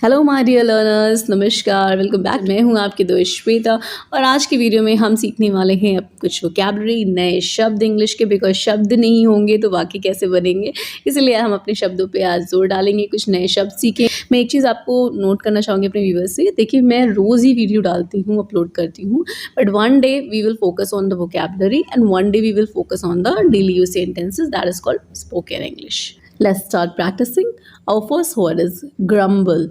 Hello my dear learners, नमस्कार, welcome back. मैं हूं आपकी दोस्त श्वेता और आज की वीडियो में हम सीखने वाले हैं अब कुछ वोकैबुलरी, नए शब्द इंग्लिश के। बिकॉज शब्द नहीं होंगे तो वाक्य कैसे बनेंगे, इसलिए हम अपने शब्दों पे आज जोर डालेंगे, कुछ नए शब्द सीखें। मैं एक चीज़ आपको नोट करना चाहूँगी अपने व्यूअर्स से। देखिए, मैं रोज़ ही वीडियो डालती हूँ, अपलोड करती हूँ, but one day we will focus on the vocabulary and one day we will focus on the daily use sentences, that is called spoken English. Let's start practicing. Our first word is grumble.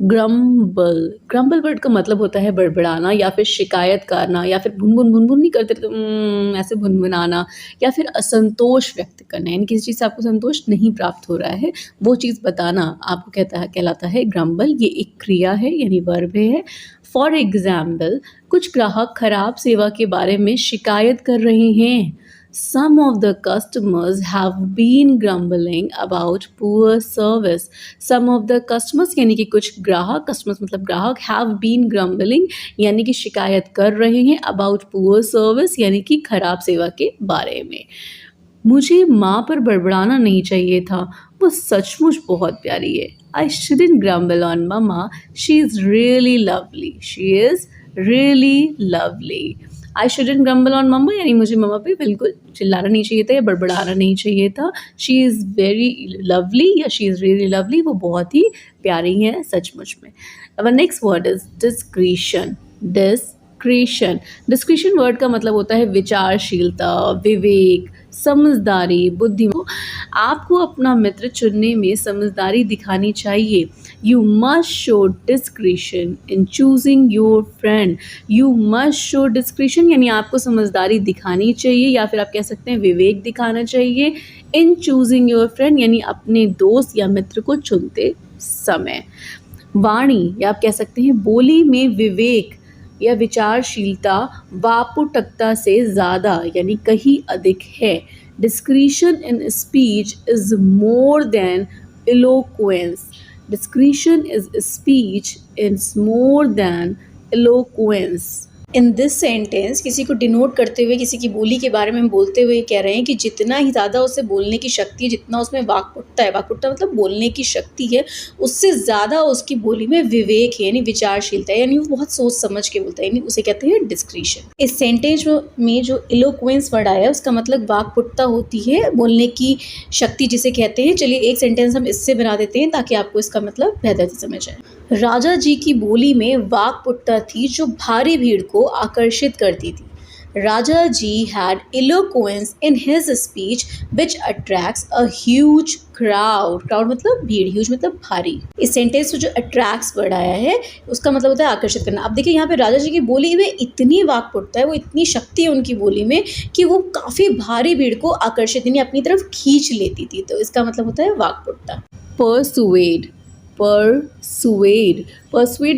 Grumble. Grumble word का मतलब होता है बड़बड़ाना या फिर शिकायत करना या फिर भुनभुन नहीं करते तो ऐसे भुनभुनाना या फिर असंतोष व्यक्त करना, यानी किसी चीज़ से आपको संतोष नहीं प्राप्त हो रहा है वो चीज़ बताना आपको कहलाता है ग्रम्बल। ये एक क्रिया है यानी वर्ब है। फॉर एग्जाम्पल, कुछ ग्राहक खराब सेवा के बारे में शिकायत कर रहे हैं। Some of the customers have been grumbling about poor service. Some of the customers यानी कि कुछ ग्राहक, customers मतलब ग्राहक, have been grumbling यानी कि शिकायत कर रहे हैं about poor service यानी कि खराब सेवा के बारे में। मुझे माँ पर बड़बड़ाना नहीं चाहिए था, वो सचमुच बहुत प्यारी है। I shouldn't grumble on Mama. She is really lovely. She is really lovely. I shouldn't grumble on mamma यानी मुझे मम्मा पे बिल्कुल चिल्लाना नहीं चाहिए था या बड़बड़ाना नहीं चाहिए था। शी इज़ वेरी लवली या शी इज़ रियली लवली, वो बहुत ही प्यारी है सचमुच में। अब नेक्स्ट वर्ड इज डिस्क्रीशन। डिस्क्रीशन वर्ड का मतलब होता है विचारशीलता, विवेक, समझदारी, बुद्धिमान। आपको अपना मित्र चुनने में समझदारी दिखानी चाहिए। You must show discretion in choosing your friend. You must show discretion यानी आपको समझदारी दिखानी चाहिए या फिर आप कह सकते हैं विवेक दिखाना चाहिए। इन चूजिंग योर फ्रेंड यानी अपने दोस्त या मित्र को चुनते समय। वाणी या आप कह सकते हैं बोली में विवेक या विचारशीलता वापुटकता से ज़्यादा यानी कहीं अधिक है। Discretion in speech is more than eloquence. Discretion is speech is more than eloquence. In this sentence किसी को डिनोट करते हुए, किसी की बोली के बारे में बोलते हुए कह रहे हैं कि जितना ही ज़्यादा उसे बोलने की शक्ति है, जितना उसमें वाक्पुटता है, वाक्पुटता मतलब बोलने की शक्ति है, उससे ज़्यादा उसकी बोली में विवेक है यानी विचारशीलता है, यानी वो बहुत सोच समझ के बोलता है, यानी उसे कहते हैं डिस्क्रिशन। इस सेंटेंस में जो इलोक्वेंस वर्ड आया है उसका मतलब वाक्पुटता होती है, बोलने की शक्ति जिसे कहते हैं। चलिए एक सेंटेंस हम इससे बना देते हैं ताकि आपको इसका मतलब बेहतर से समझ आए। राजा जी की बोली में वाक्पुटता थी जो भारी भीड़ को आकर्षित करती थी। राजा जी had eloquence in his speech which attracts a huge crowd. crowd मतलब भीड़, huge मतलब भारी। इस सेंटेंस में जो attracts वर्ड आया है उसका मतलब होता है आकर्षित करना। अब देखिए यहाँ पे राजा जी की बोली में इतनी वाक्पुटता है, वो इतनी शक्ति है उनकी बोली में कि वो काफ़ी भारी भीड़ को आकर्षित यानी अपनी तरफ खींच लेती थी, तो इसका मतलब होता है वाक्पुटता। परसुएड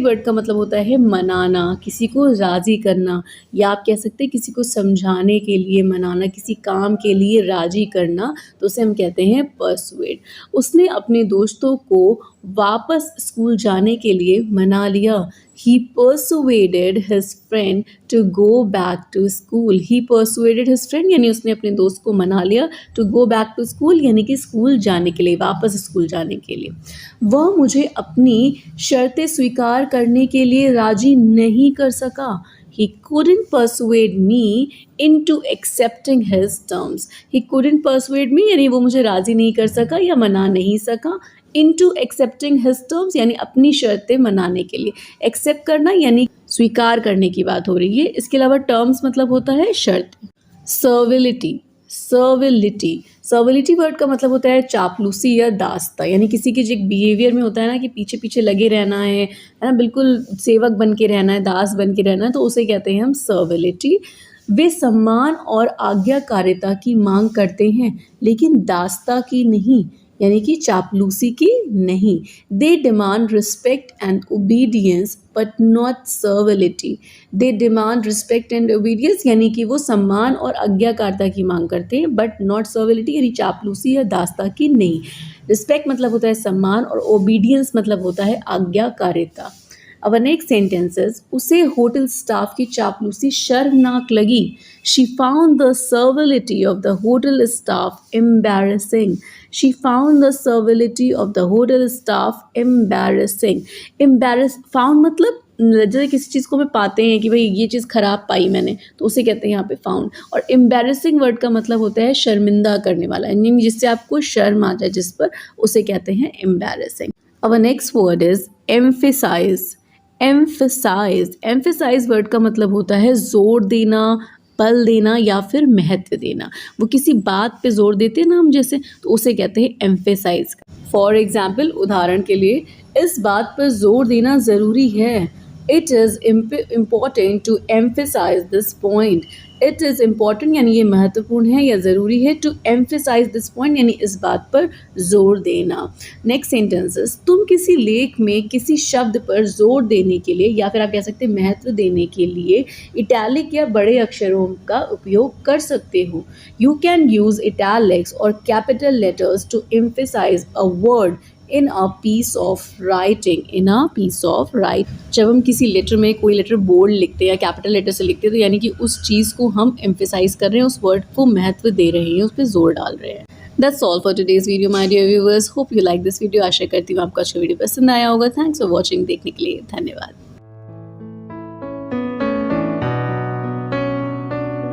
वर्ड का मतलब होता है मनाना, किसी को राज़ी करना, या आप कह सकते हैं किसी को समझाने के लिए मनाना, किसी काम के लिए राज़ी करना, तो उसे हम कहते हैं परसुएड। उसने अपने दोस्तों को वापस स्कूल जाने के लिए मना लिया। He persuaded his friend to go back to school. He persuaded his friend यानी उसने अपने दोस्त को मना लिया to go back to school यानी कि स्कूल जाने के लिए, वापस स्कूल जाने के लिए। वह मुझे अपनी शर्तें स्वीकार करने के लिए राजी नहीं कर सका। He couldn't persuade me into accepting his terms. He couldn't persuade me यानी वो मुझे राजी नहीं कर सका या मना नहीं सका। into accepting his terms यानी अपनी शर्तें मनाने के लिए। एक्सेप्ट करना यानी स्वीकार करने की बात हो रही है। इसके अलावा टर्म्स मतलब होता है शर्त। सर्विलिटी वर्ड का मतलब होता है चापलूसी या दास्ता, यानी किसी के जो एक बिहेवियर में होता है ना कि पीछे पीछे लगे रहना है ना, बिल्कुल सेवक बन के रहना है, दास बन के रहना है, तो उसे कहते हैं हम सर्विलिटी। वे सम्मान और आज्ञाकारिता की मांग करते हैं लेकिन दास्ता की नहीं, यानी कि चापलूसी की नहीं। They demand respect and obedience but not servility. They demand respect and obedience यानी कि वो सम्मान और आज्ञाकारिता की मांग करते हैं, बट नॉट सर्विलिटी यानी चापलूसी या दास्ता की नहीं। रिस्पेक्ट मतलब होता है सम्मान और ओबीडियंस मतलब होता है आज्ञाकारिता। अब नेक्स्ट सेंटेंसेस, उसे होटल स्टाफ की चापलूसी शर्मनाक लगी. She found the servility of the hotel staff embarrassing. She found the servility of the hotel staff embarrassing. Embarrass found मतलब जैसे किसी चीज़ को हमें पाते हैं कि भाई ये चीज़ ख़राब पाई मैंने, तो उसे कहते हैं यहाँ पे फाउंड. और एम्बैरेसिंग वर्ड का मतलब होता है शर्मिंदा करने वाला, यानी जिससे आपको शर्म आ जाए जिस पर, उसे कहते हैं embarrassing. Our next word is emphasize. Emphasize. Emphasize word का मतलब होता है जोर देना, बल देना या फिर महत्व देना. वो किसी बात पे जोर देते हैं ना हम जैसे, तो उसे कहते हैं emphasize. फॉर एग्जाम्पल, उदाहरण के लिए, इस बात पर जोर देना ज़रूरी है. It is important to emphasize this point. It is important यानी ये महत्वपूर्ण है या ज़रूरी है. To emphasize this point यानी इस बात पर जोर देना. नेक्स्ट सेंटेंसेस, तुम किसी लेख में किसी शब्द पर जोर देने के लिए या फिर आप कह सकते हैं महत्व देने के लिए इटैलिक या बड़े अक्षरों का उपयोग कर सकते हो. यू कैन यूज इटैलिक्स और capital letters to emphasize a word in a piece of writing. In a piece of writing. जब हम किसी लेटर में कोई लेटर बोल्ड लिखते हैं या कैपिटल लेटर से लिखते हैं, तो यानी कि उस चीज़ को हम एम्फेसाइज कर रहे हैं, उस वर्ड को महत्व दे रहे हैं, उस पर जोर डाल रहे हैं. That's all for today's video, my dear viewers. Hope you like this video. आशा करती हूँ आपको आज का वीडियो पसंद आया होगा. Thanks for watching. देखने के लिए धन्यवाद.